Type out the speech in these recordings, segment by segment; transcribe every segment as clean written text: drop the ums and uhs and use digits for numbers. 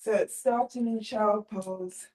So it's starting in child pose.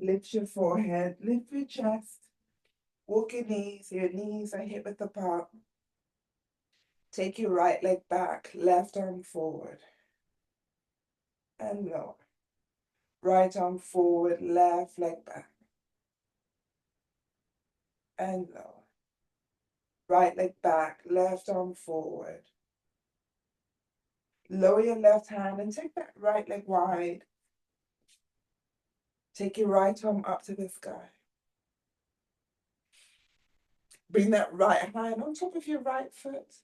Lift your forehead, lift your chest, walk your knees are hip width apart. Take your right leg back, left arm forward and lower. Right arm forward, left leg back and lower. Right leg back, left arm forward. Lower your left hand and take that right leg wide. Take your right arm up to the sky. Bring that right hand on top of your right foot.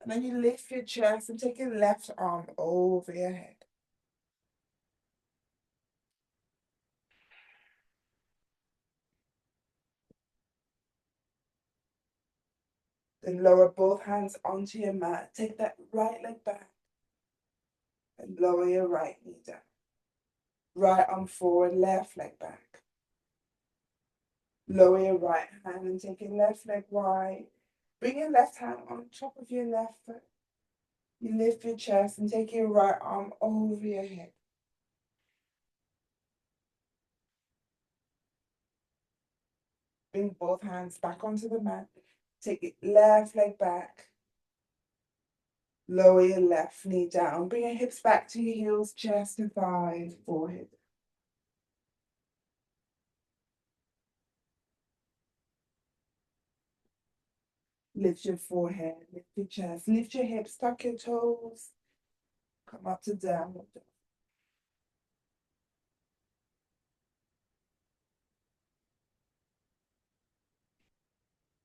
And then you lift your chest and take your left arm over your head. Then lower both hands onto your mat. Take that right leg back and lower your right knee down. Right arm forward, left leg back. Lower your right hand and take your left leg wide. Bring your left hand on top of your left foot. You lift your chest and take your right arm over your head. Bring both hands back onto the mat. Take your left leg back. Lower your left knee down. Bring your hips back to your heels, chest and thighs, forehead. Lift your forehead, lift your chest, lift your hips, tuck your toes. Come up to downward dog.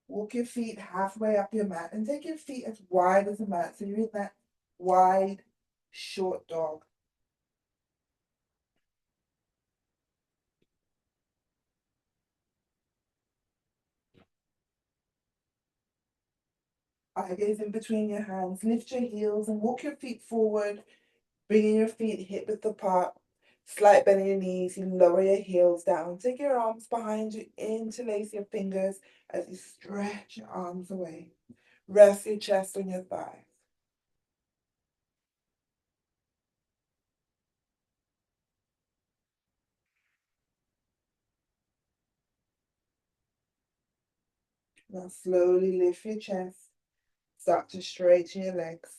Walk your feet halfway up your mat and take your feet as wide as the mat. So you're in that wide, short dog. Eye gaze in between your hands. Lift your heels and walk your feet forward, bringing your feet hip width apart. Slight bend in your knees. You lower your heels down. Take your arms behind you. Interlace your fingers as you stretch your arms away. Rest your chest on your thighs. Now slowly lift your chest. Start to straighten your legs.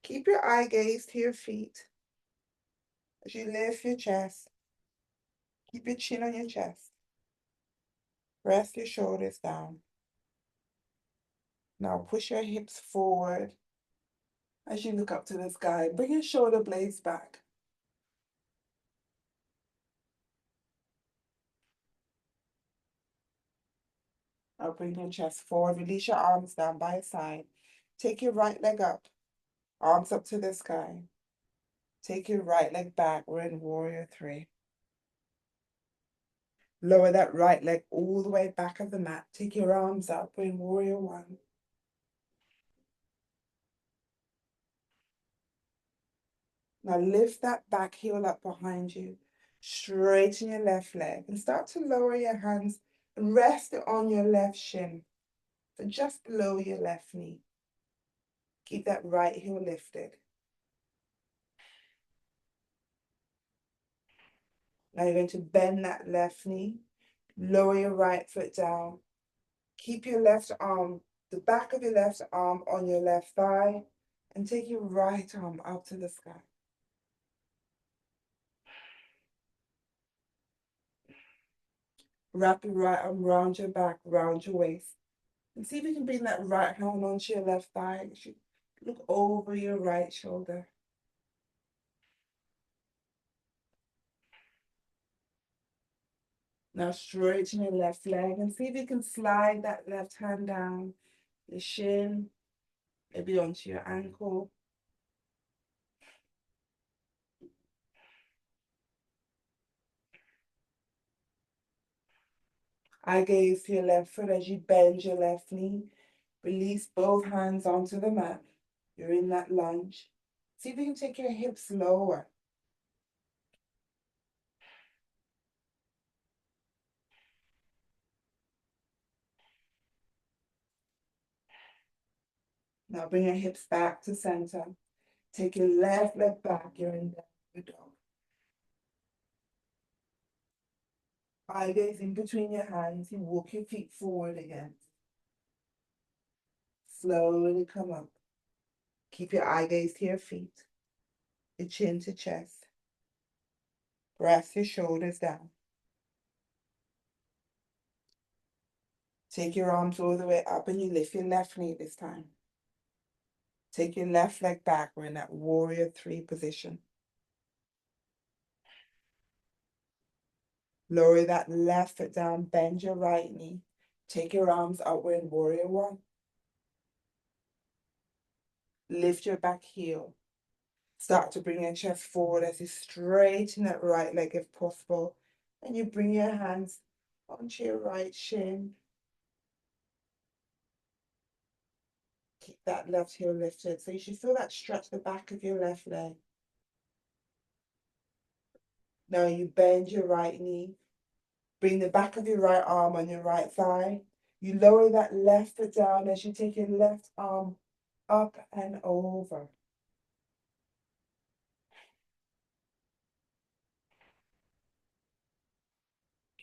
Keep your eye gaze to your feet. As you lift your chest, keep your chin on your chest. Press your shoulders down. Now push your hips forward as you look up to the sky. Bring your shoulder blades back. Now bring your chest forward. Release your arms down by your side. Take your right leg up. Arms up to the sky. Take your right leg back. We're in warrior three. Lower that right leg all the way back of the mat. Take your arms up. We're in warrior one. Now lift that back heel up behind you. Straighten your left leg and start to lower your hands and rest it on your left shin. So just below your left knee. Keep that right heel lifted. Now you're going to bend that left knee. Lower your right foot down. Keep your left arm, the back of your left arm on your left thigh, and take your right arm up to the sky. Wrap your right arm around your back, around your waist. And see if you can bring that right hand onto your left thigh. You should look over your right shoulder. Now straighten your left leg and see if you can slide that left hand down your shin maybe onto your ankle. Eye gaze to your left foot as you bend your left knee. Release both hands onto the mat. You're in that lunge. See if you can take your hips lower. Now bring your hips back to center. Take your left leg back. You're in downward dog. Eye gaze in between your hands. You walk your feet forward again. Slowly come up. Keep your eye gaze to your feet. Your chin to chest. Press your shoulders down. Take your arms all the way up and you lift your left knee this time. Take your left leg back. We're in that warrior 3 position. Lower that left foot down. Bend your right knee. Take your arms out. We're in warrior 1. Lift your back heel. Start to bring your chest forward as you straighten that right leg if possible. And you bring your hands onto your right shin. Keep that left heel lifted. So you should feel that stretch the back of your left leg. Now you bend your right knee. Bring the back of your right arm on your right thigh. You lower that left foot down as you take your left arm up and over.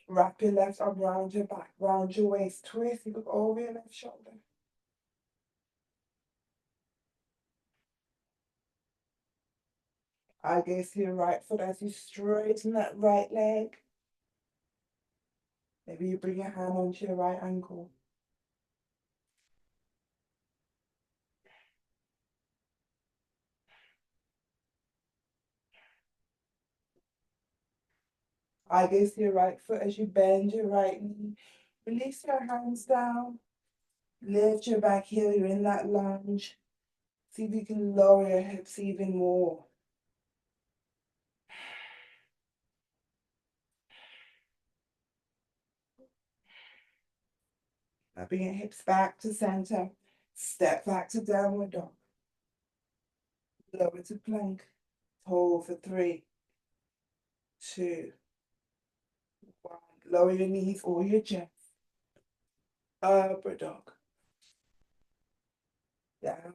Wrap your left arm around your back, round your waist, twist, you look over your left shoulder. Eye gaze to your right foot as you straighten that right leg. Maybe you bring your hand onto your right ankle. Eye gaze to your right foot as you bend your right knee. Release your hands down. Lift your back heel. You're in that lunge. See if you can lower your hips even more. Now bring your hips back to center. Step back to downward dog. Lower to plank. Hold for 3, 2, 1. Lower your knees or your chest. Upward dog. Down.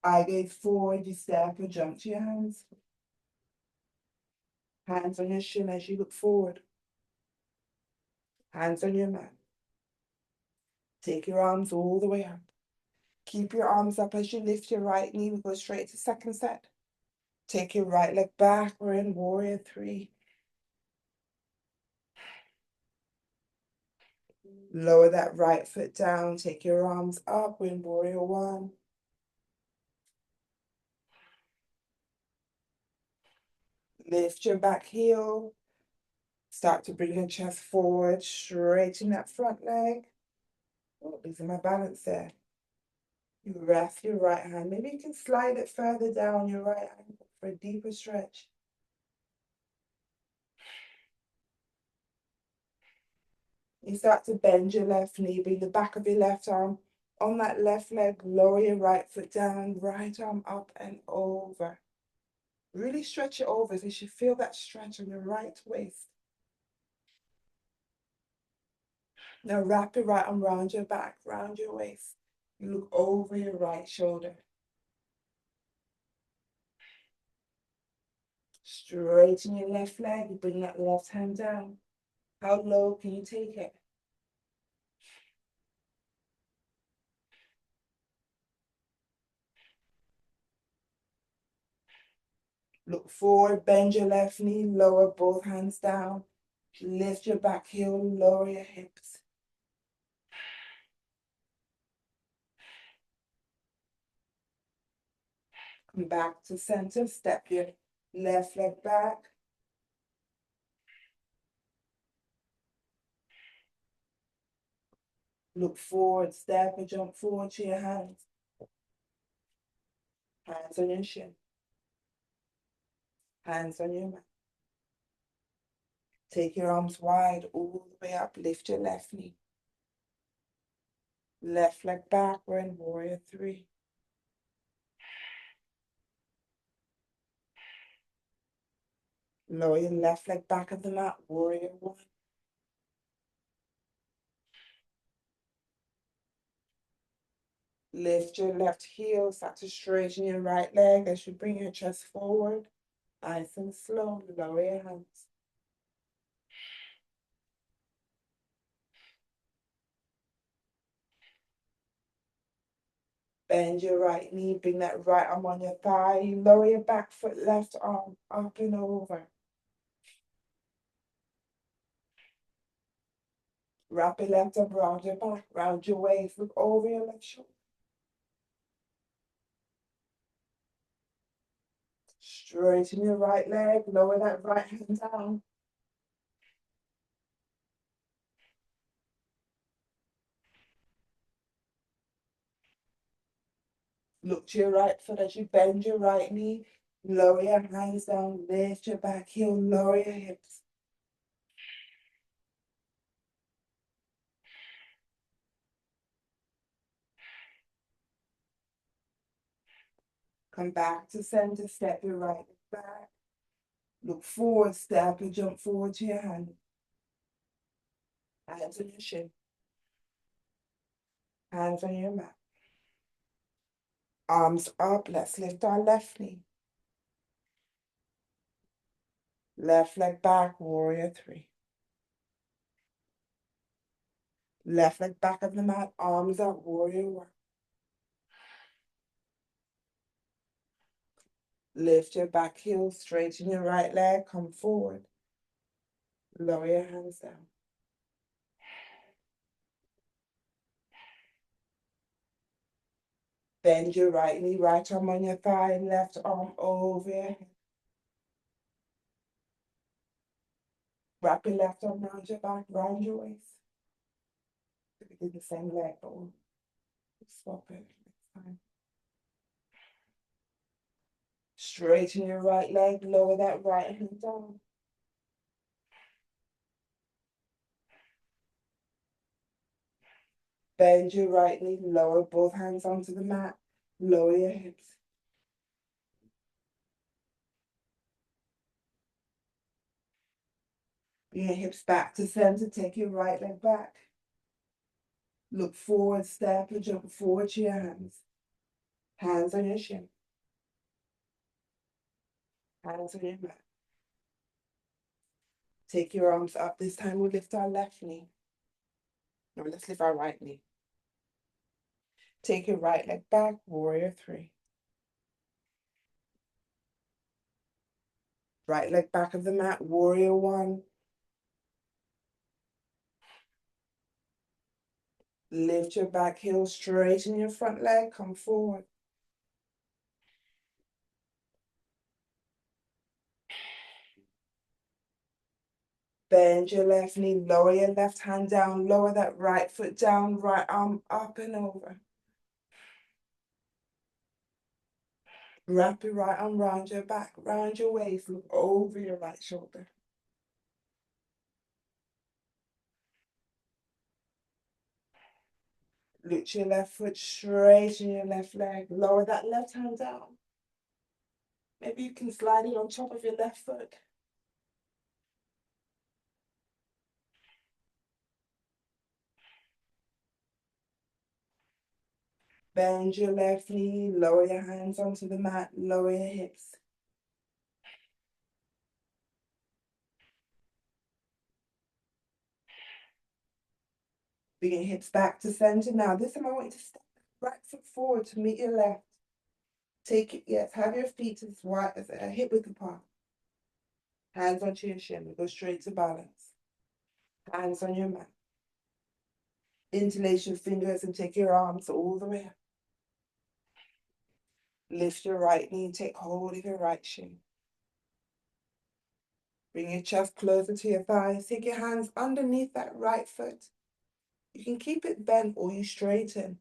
Eye gaze forward. You step or jump to your hands. Hands on your shin as you look forward. Hands on your mat. Take your arms all the way up. Keep your arms up as you lift your right knee. We go straight to second set. Take your right leg back. We're in warrior 3. Lower that right foot down. Take your arms up. We're in warrior 1. Lift your back heel. Start to bring your chest forward. Straighten that front leg. Oh, losing my balance there. You rest your right hand. Maybe you can slide it further down your right ankle for a deeper stretch. You start to bend your left knee, bring the back of your left arm on that left leg, lower your right foot down, right arm up and over. Really stretch it over so you should feel that stretch on your right waist. Now wrap your right arm around your back, round your waist. You look over your right shoulder. Straighten your left leg, you bring that left hand down. How low can you take it? Look forward, bend your left knee, lower both hands down. Lift your back heel, lower your hips. Come back to center, step your left leg back. Look forward, step or jump forward to your hands. Hands on your shin. Hands on your mat. Take your arms wide all the way up. Lift your left knee. Left leg back. We're in warrior three. Lower your left leg back of the mat. Warrior one. Lift your left heel. Start to straighten your right leg as you bring your chest forward. Nice and slow. Lower your hands. Bend your right knee. Bring that right arm on your thigh. Lower your back foot, left arm up and over. Wrap your left arm around your back, round your waist. Look over your left shoulder. Straighten your right leg. Lower that right hand down. Look to your right foot as you bend your right knee. Lower your hands down. Lift your back heel. Lower your hips. Come back to center. Step your right leg back. Look forward. Step and jump forward to your hand. Hands on your shin. Hands on your mat. Arms up. Let's lift our left knee. Left leg back. Warrior three. Left leg back of the mat. Arms up. Warrior one. Lift your back heel, straighten your right leg, come forward. Lower your hands down. Bend your right knee, right arm on your thigh, left arm over your head. Wrap your left arm around your back, round your waist. We did the same leg, but we'll swap it next time. Straighten your right leg, lower that right hand down. Bend your right knee, lower both hands onto the mat, lower your hips. Bring your hips back to center, take your right leg back. Look forward, step and jump forward to your hands. Hands on your shin. Hands on your mat. Take your arms up. This time we lift our left knee. No, let's lift our right knee. Take your right leg back, warrior three. Right leg back of the mat, warrior one. Lift your back heel, straighten your front leg, come forward. Bend your left knee, lower your left hand down, lower that right foot down, right arm up and over. Wrap your right arm round your back, round your waist, look over your right shoulder. Lift your left foot, straighten your left leg, lower that left hand down. Maybe you can slide it on top of your left foot. Bend your left knee, lower your hands onto the mat, lower your hips. Bring your hips back to center. Now, this time I want you to step right foot forward to meet your left. Take it, yes, have your feet as wide as a hip width apart. Hands onto your shin. Go straight to balance. Hands on your mat. Interlace your fingers and take your arms all the way up. Lift your right knee, take hold of your right shin. Bring your chest closer to your thighs. Take your hands underneath that right foot. You can keep it bent or you straighten.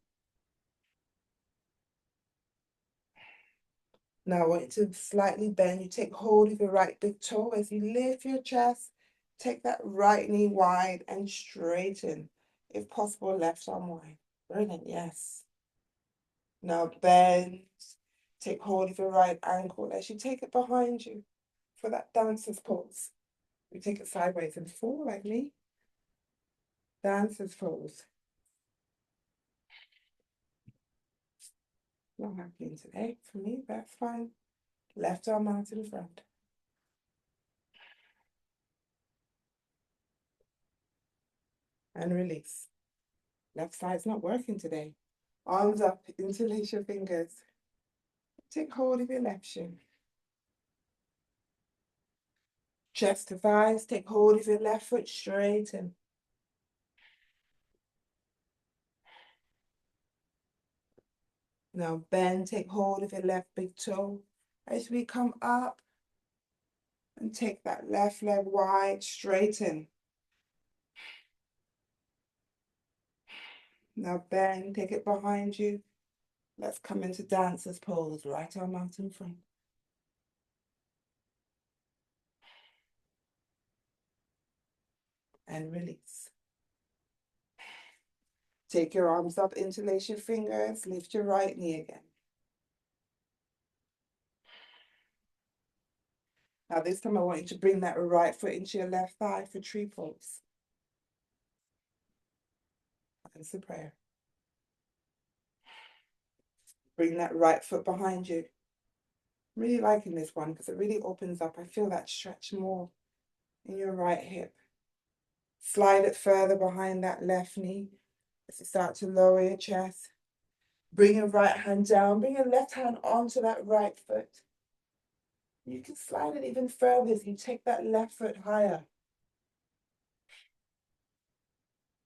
Now I want you to slightly bend. You take hold of your right big toe as you lift your chest. Take that right knee wide and straighten. If possible, left arm wide. Brilliant, yes. Now bend. Take hold of your right ankle as you take it behind you for that dancer's pose. You take it sideways and fall like me. Dancer's pose. Not happening today for me, that's fine. Left arm out to the front. And release. Left side's not working today. Arms up, interlace your fingers. Take hold of your left shin. Chest to thighs, take hold of your left foot, straighten. Now bend, take hold of your left big toe. As we come up, and take that left leg wide, straighten. Now bend, take it behind you. Let's come into dancer's pose, right arm out in front. And release. Take your arms up, interlace your fingers, lift your right knee again. Now this time I want you to bring that right foot into your left thigh for tree pose. That's the prayer. Bring that right foot behind you. Really liking this one because it really opens up. I feel that stretch more in your right hip. Slide it further behind that left knee as you start to lower your chest. Bring your right hand down. Bring your left hand onto that right foot. You can slide it even further as you take that left foot higher.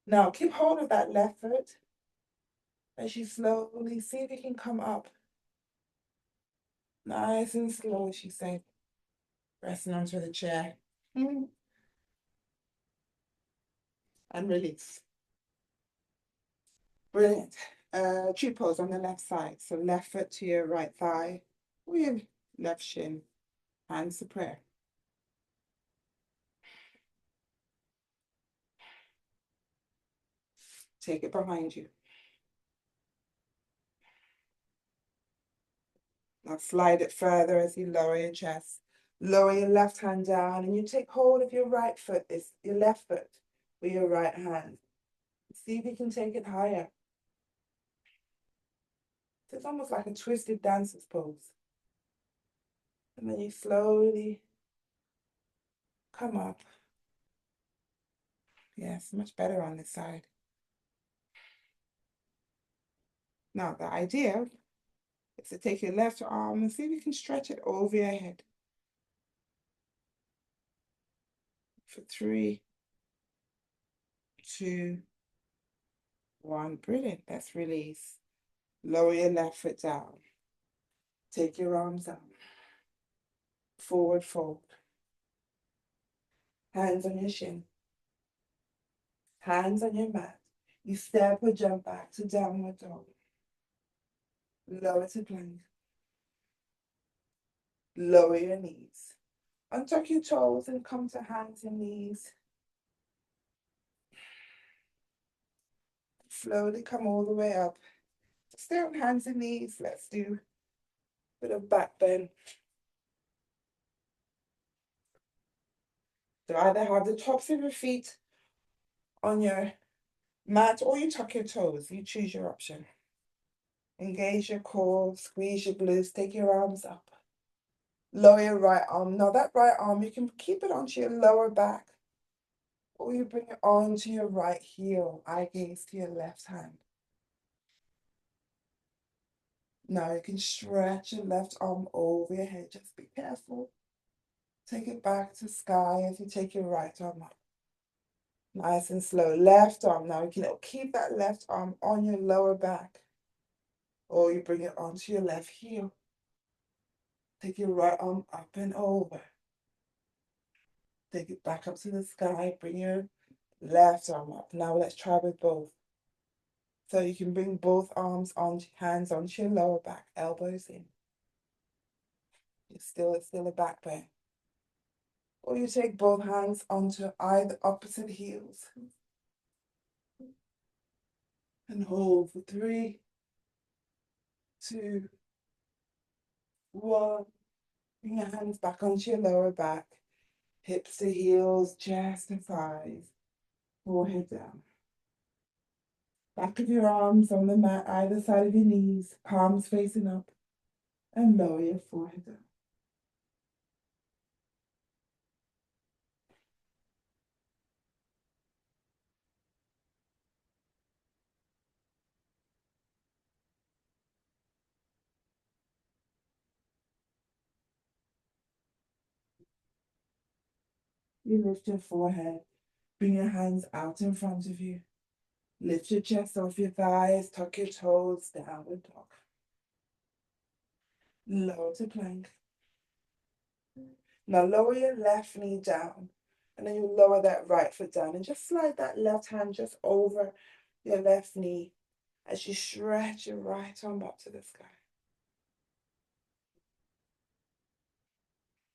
Now keep hold of that left foot as you slowly see if you can come up. Nice and slow, she said, resting onto the chair. And release. Brilliant. Tree pose on the left side. So left foot to your right thigh, or your left shin. Hands to prayer. Take it behind you. Now slide it further as you lower your chest. Lower your left hand down and you take hold of your right foot, your left foot with your right hand. See if you can take it higher. So it's almost like a twisted dancer's pose. And then you slowly come up. Yes, much better on this side. Now the idea is to take your left arm and see if you can stretch it over your head. For 3, 2, 1. Brilliant. Let's release. Lower your left foot down. Take your arms up. Forward fold. Hands on your shin. Hands on your mat. You step or jump back to downward dog. Lower to plank. Lower your knees. Untuck your toes and come to hands and knees. Slowly come all the way up. Stay on hands and knees. Let's do a bit of back bend. So either have the tops of your feet on your mat or you tuck your toes. You choose your option. Engage your core, squeeze your glutes, take your arms up. Lower your right arm. Now that right arm, you can keep it onto your lower back or you bring it onto your right heel. Eye gaze to your left hand. Now you can stretch your left arm over your head. Just be careful. Take it back to sky as you take your right arm up. Nice and slow. Left arm. Now you can keep that left arm on your lower back. Or you bring it onto your left heel. Take your right arm up and over. Take it back up to the sky. Bring your left arm up. Now let's try with both. So you can bring both arms on, hands onto your lower back, elbows in. It's still a back bend. Or you take both hands onto either opposite heels and hold for 3, 2, 1. Bring your hands back onto your lower back, hips to heels, chest and thighs, forehead down. Back of your arms on the mat, either side of your knees, palms facing up, and lower your forehead down. You lift your forehead, bring your hands out in front of you. Lift your chest off your thighs, tuck your toes, downward dog. Lower to plank. Now lower your left knee down, and then you lower that right foot down, and just slide that left hand just over your left knee as you stretch your right arm up to the sky.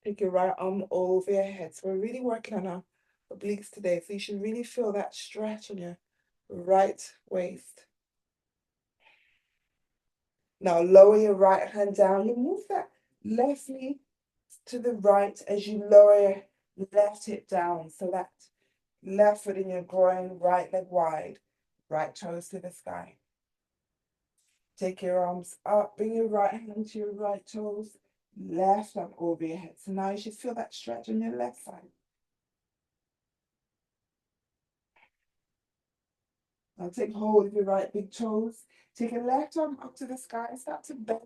Take your right arm over your head. So we're really working on our obliques today, so you should really feel that stretch in your right waist. Now lower your right hand down. You move that left knee to the right as you lower your left hip down. So that left foot in your groin, right leg wide, right toes to the sky. Take your arms up, bring your right hand to your right toes, left arm over your head. So now you should feel that stretch on your left side. Now take hold of your right big toes. Take your left arm up to the sky. Start to bend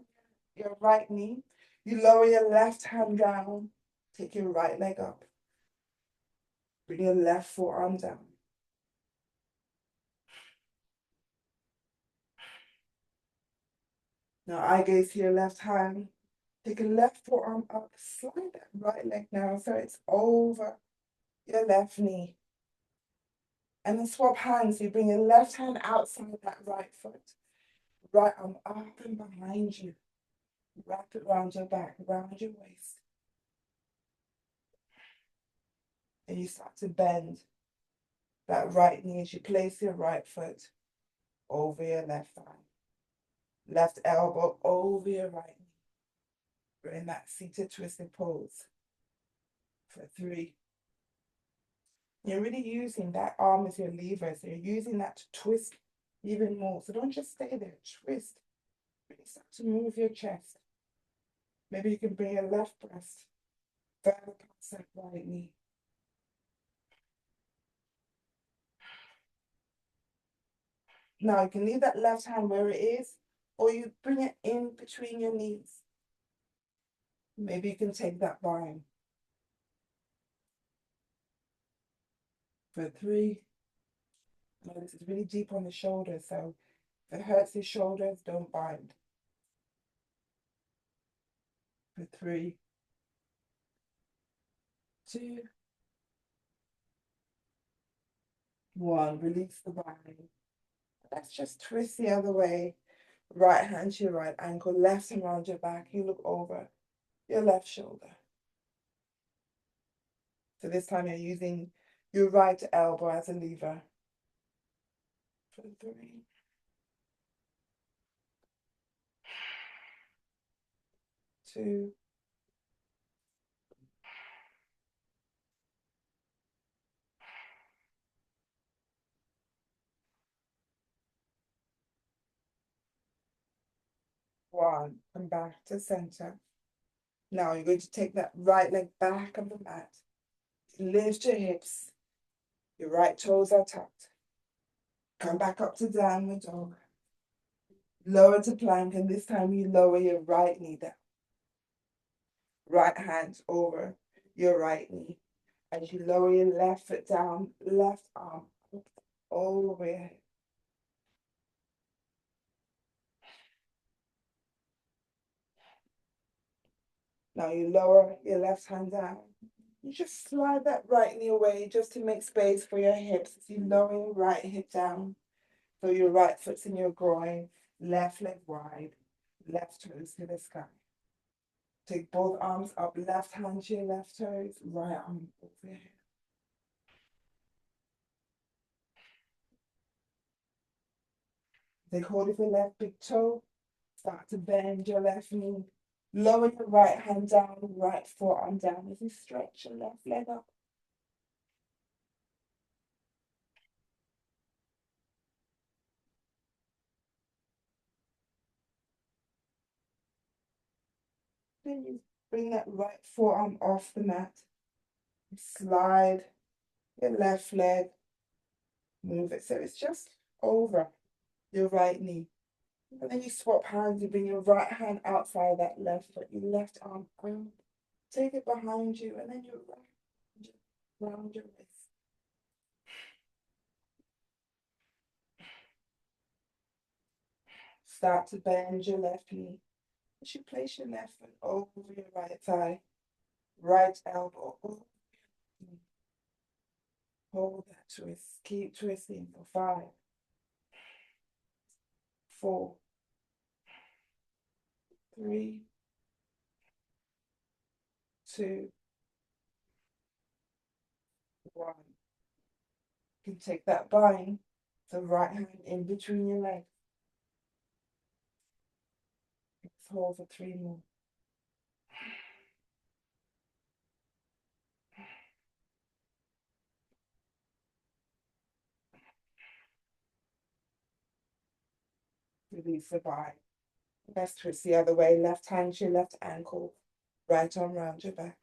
your right knee. You lower your left hand down. Take your right leg up. Bring your left forearm down. Now eye gaze to your left hand. Take your left forearm up. Slide that right leg now so it's over your left knee. And then swap hands. You bring your left hand outside that right foot. Right arm up and behind you. Wrap it around your back, around your waist. And you start to bend that right knee as you place your right foot over your left thigh. Left elbow over your right knee. We're in that seated twisted pose for 3. You're really using that arm as your lever, so you're using that to twist even more. So don't just stay there, twist. Really start to move your chest. Maybe you can bring your left breast further past that right knee. Now you can leave that left hand where it is, or you bring it in between your knees. Maybe you can take that bind for 3. Now this is really deep on the shoulders, so if it hurts your shoulders, don't bind. For 3, 2, 1. Release the bind. Let's just twist the other way. Right hand to your right ankle, left hand around your back. You look over your left shoulder. So this time you're using your right elbow as a lever. For 3, 2, 1. Come back to center. Now you're going to take that right leg back on the mat. Lift your hips. Your right toes are tucked. Come back up to downward dog. Lower to plank, and this time you lower your right knee down. Right hand over your right knee. As you lower your left foot down, left arm up over your head. Now you lower your left hand down. You just slide that right knee away just to make space for your hips as you lower your right hip down. So your right foot's in your groin, left leg wide, left toes to the sky. Take both arms up, left hand to your left toes, right arm over your head. Take hold of your left big toe, start to bend your left knee. Lower your right hand down, right forearm down as you stretch your left leg up. Then you bring that right forearm off the mat. Slide your left leg, move it so it's just over your right knee. And then you swap hands, you bring your right hand outside that left foot, your left arm out. Take it behind you, and then your right hand round your wrist. Start to bend your left knee. As you place your left foot over your right thigh, right elbow over your knee. Hold that twist. Keep twisting for 5, 4, 3, 2, 1. You can take that bind, the right hand in between your legs. Let's hold for 3 more. Release the bind. Let's twist the other way. Left hand to your left ankle, right arm round your back.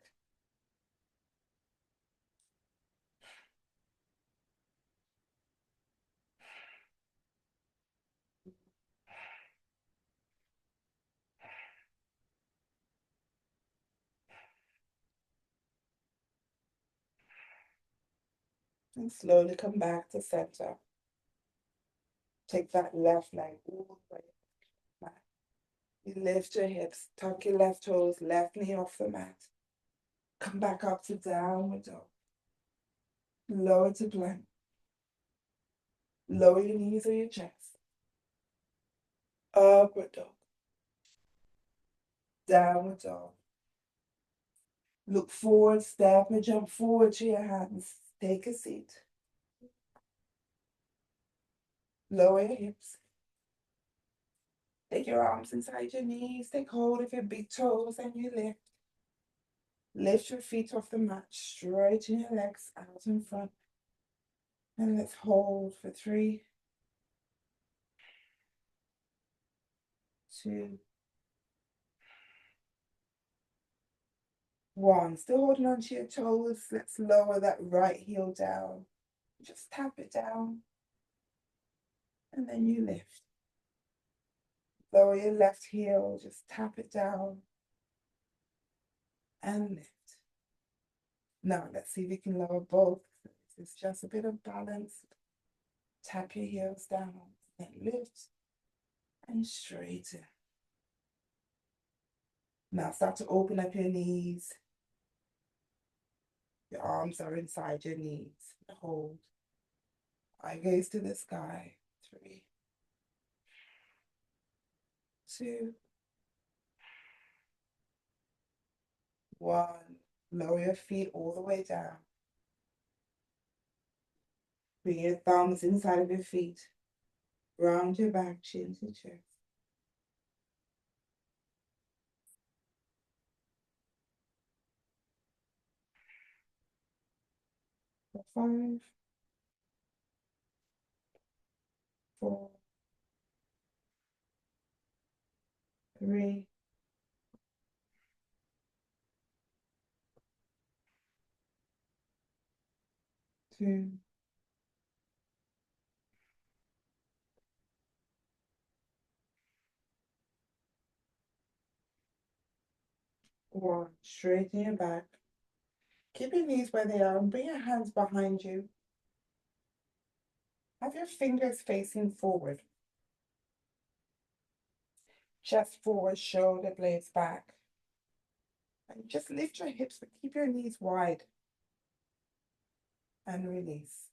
And slowly come back to center. Take that left leg all the way back. You lift your hips, tuck your left toes, left knee off the mat. Come back up to downward dog. Lower to plank. Lower your knees or your chest. Upward dog. Downward dog. Look forward, step and jump forward to your hands. Take a seat. Lower your hips. Take your arms inside your knees. Take hold of your big toes and you lift. Lift your feet off the mat. Straighten your legs out in front. And let's hold for 3, 2, 1. Still holding on to your toes. Let's lower that right heel down. Just tap it down. And then you lift. Lower your left heel. Just tap it down. And lift. Now let's see if we can lower both. It's just a bit of balance. Tap your heels down. Then lift. And straighten. Now start to open up your knees. Your arms are inside your knees. Hold. Eye gaze to the sky. 3, 2, 1. Lower your feet all the way down. Bring your thumbs inside of your feet. Round your back, chin to chest. For 5, 4, 3, 2, 1. Straighten your back. Keep your knees where they are and bring your hands behind you. Have your fingers facing forward. Chest forward, shoulder blades back. And just lift your hips, but keep your knees wide. And release.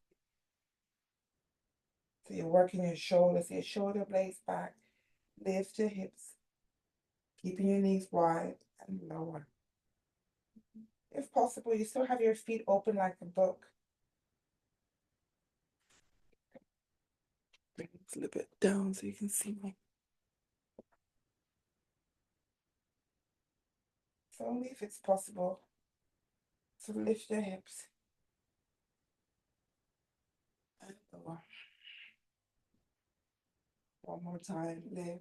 So you're working your shoulders, your shoulder blades back. Lift your hips, keeping your knees wide and lower. If possible, you still have your feet open like a book. Bring this a little bit down so you can see me. So only if it's possible to lift your hips and lower. One more time, lift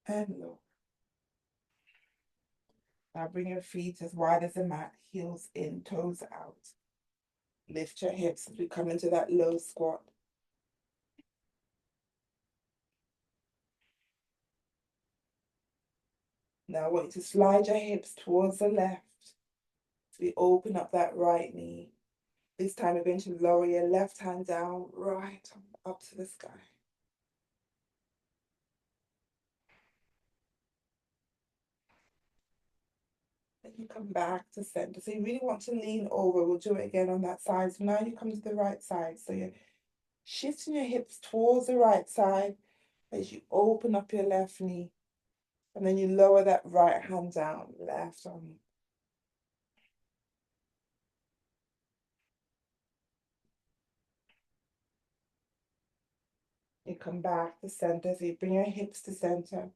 and lower. Now bring your feet as wide as the mat, heels in, toes out. Lift your hips as we come into that low squat. Now I want you to slide your hips towards the left. So we open up that right knee. This time we're going to lower your left hand down, right up to the sky. Then you come back to center. So you really want to lean over. We'll do it again on that side. So now you come to the right side. So you're shifting your hips towards the right side as you open up your left knee. And then you lower that right hand down, left arm. You come back to center. So you bring your hips to center.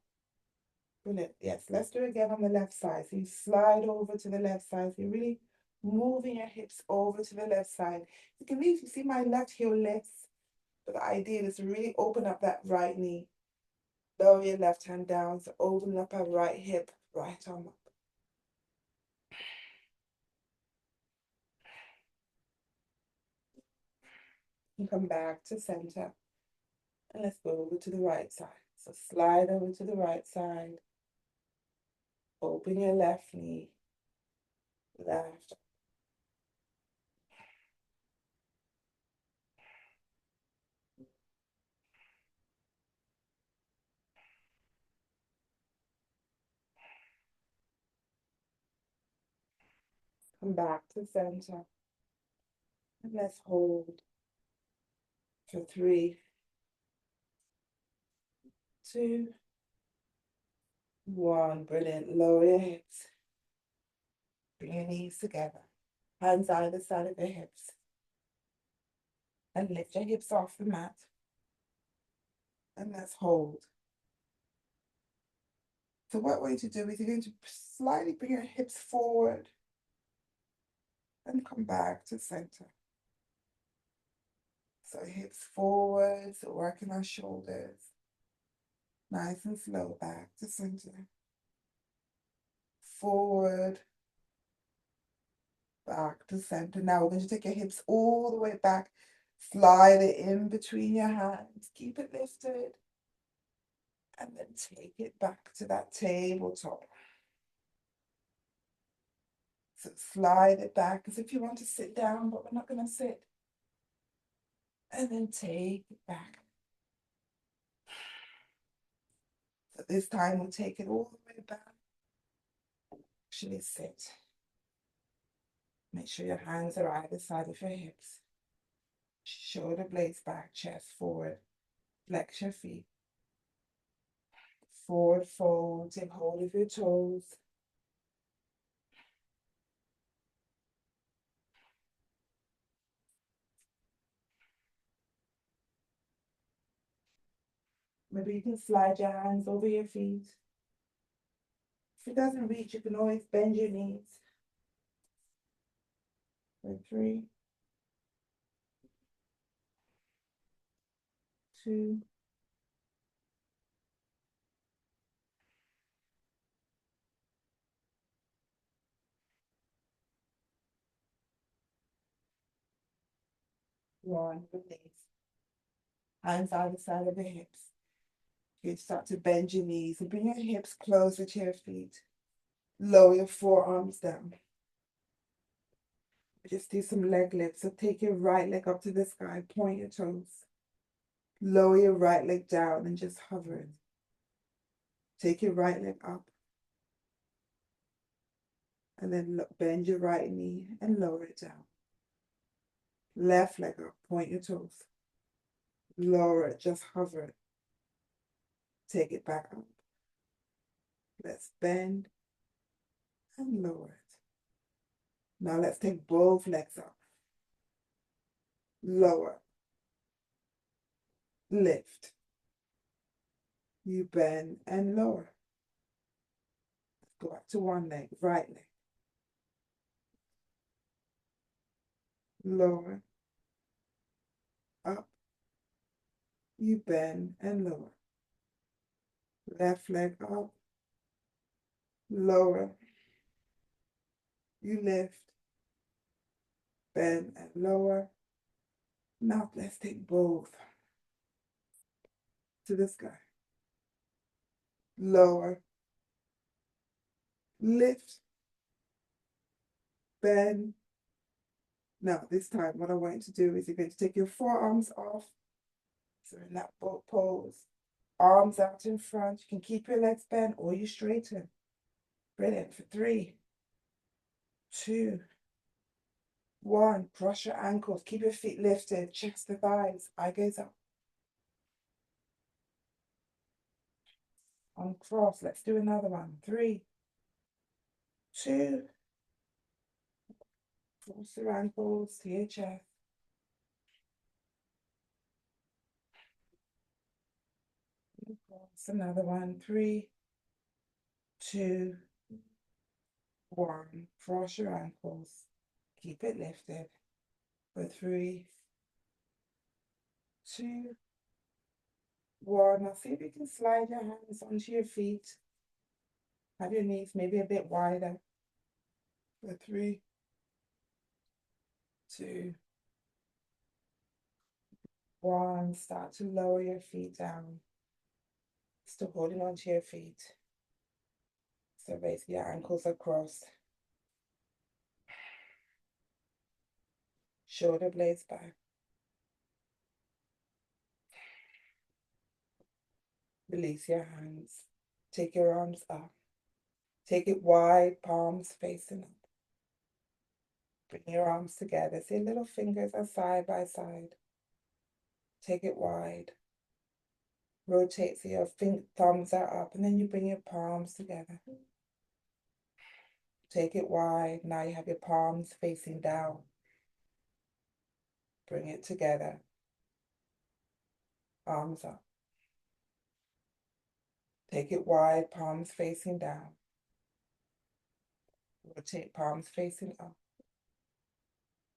Brilliant. Yes, let's do it again on the left side. So you slide over to the left side. So you're really moving your hips over to the left side. You can leave, you see my left heel lifts, but the idea is to really open up that right knee. Lower your left hand down. So open up our right hip, right arm up. You come back to center. And let's go over to the right side. So slide over to the right side. Open your left knee. Left. Come back to center. And let's hold for 3, 2, 1. Brilliant. Lower your hips. Bring your knees together. Hands either side of your hips. And lift your hips off the mat. And let's hold. So what we're going to do is you're going to slightly bring your hips forward and come back to center. So hips forward, so working our shoulders. Nice and slow, back to center. Forward, back to center. Now we're going to take your hips all the way back. Slide it in between your hands. Keep it lifted. And then take it back to that tabletop. So slide it back as if you want to sit down, but we're not going to sit. And then take it back. So this time we'll take it all the way back. Actually sit. Make sure your hands are either side of your hips. Shoulder blades back, chest forward. Flex your feet. Forward fold, take hold of your toes. Maybe you can slide your hands over your feet. If it doesn't reach, you can always bend your knees. For 3, 2, 1. Release. Hands either side of the hips. You start to bend your knees and bring your hips closer to your feet. Lower your forearms down. Just do some leg lifts. So take your right leg up to the sky, point your toes. Lower your right leg down and just hover it. Take your right leg up. And then bend your right knee and lower it down. Left leg up, point your toes. Lower it, just hover it. Take it back up. Let's bend and lower it. Now let's take both legs up. Lower, lift. You bend and lower. Go back to one leg, right leg. Lower, up. You bend and lower. Left leg up, lower. You lift, bend and lower. Now let's take both to the sky. Lower, lift, bend. Now this time what I want you to do is you're going to take your forearms off. So in that boat pose, arms out in front. You can keep your legs bent or you straighten. Brilliant. For 3, 2, 1. Cross your ankles. Keep your feet lifted. Chest to thighs. Eye gaze up. Uncross. Let's do another one. 3, 2. Cross your ankles to your chest. Cross another one. 3, 2, 1. Cross your ankles. Keep it lifted. For 3, 2, 1. Now see if you can slide your hands onto your feet. Have your knees maybe a bit wider. For 3, 2, 1. Start to lower your feet down. Still holding onto your feet. So basically your ankles are crossed. Shoulder blades back. Release your hands. Take your arms up. Take it wide, palms facing up. Bring your arms together. See, little fingers are side by side. Take it wide. Rotate so your thumbs are up, and then you bring your palms together. Take it wide. Now you have your palms facing down. Bring it together. Arms up. Take it wide, palms facing down. Rotate, palms facing up.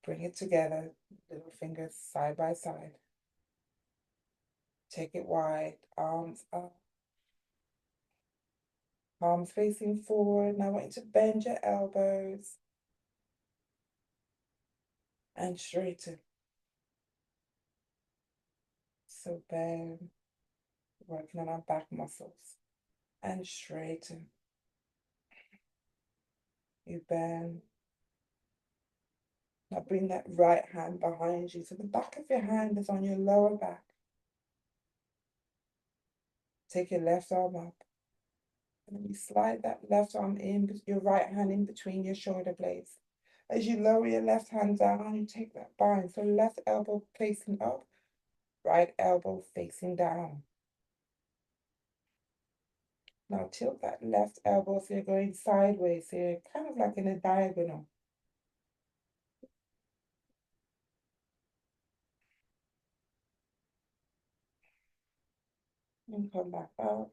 Bring it together, little fingers side by side. Take it wide, arms up. Palms facing forward. Now I want you to bend your elbows and straighten. So bend, working on our back muscles, and straighten. You bend. Now bring that right hand behind you. So the back of your hand is on your lower back. Take your left arm up. And then you slide that left arm in, your right hand in between your shoulder blades. As you lower your left hand down, you take that bind. So left elbow facing up, right elbow facing down. Now tilt that left elbow so you're going sideways. So you're kind of like in a diagonal. And come back up.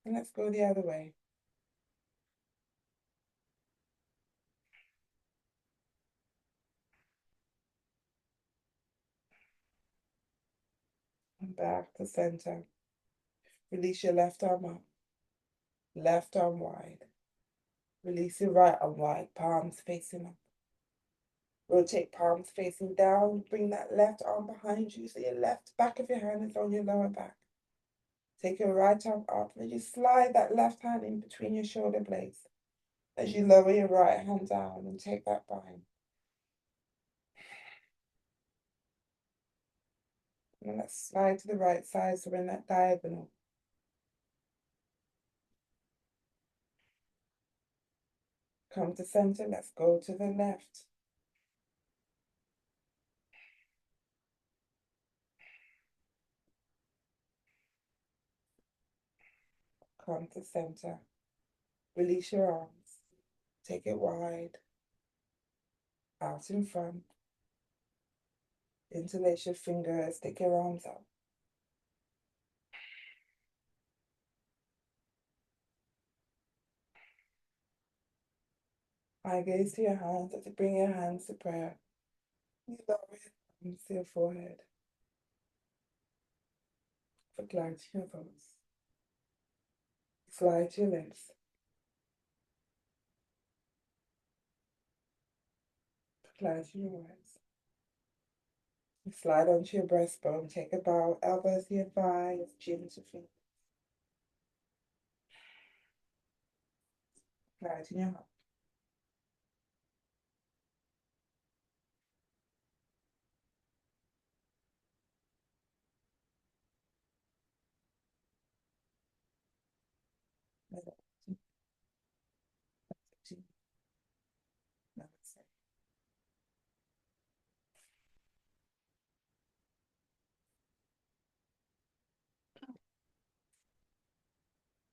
And let's go the other way. And back to center. Release your left arm up. Left arm wide. Release your right arm wide. Palms facing up. Rotate palms facing down. Bring that left arm behind you so your left back of your hand is on your lower back. Take your right arm up and you slide that left hand in between your shoulder blades as you lower your right hand down and take that bind. And let's slide to the right side so we're in that diagonal. Come to center, let's go to the left. Come to center. Release your arms. Take it wide, out in front. Interlace your fingers, stick your arms out. I gaze to your hands as you bring your hands to prayer. You lower your arms to your forehead for clarity in your thoughts. Slide to your lips for clarity in your words. You slide onto your breastbone, take a bow, elbows to your thighs, chin to feet. Clarity in your heart.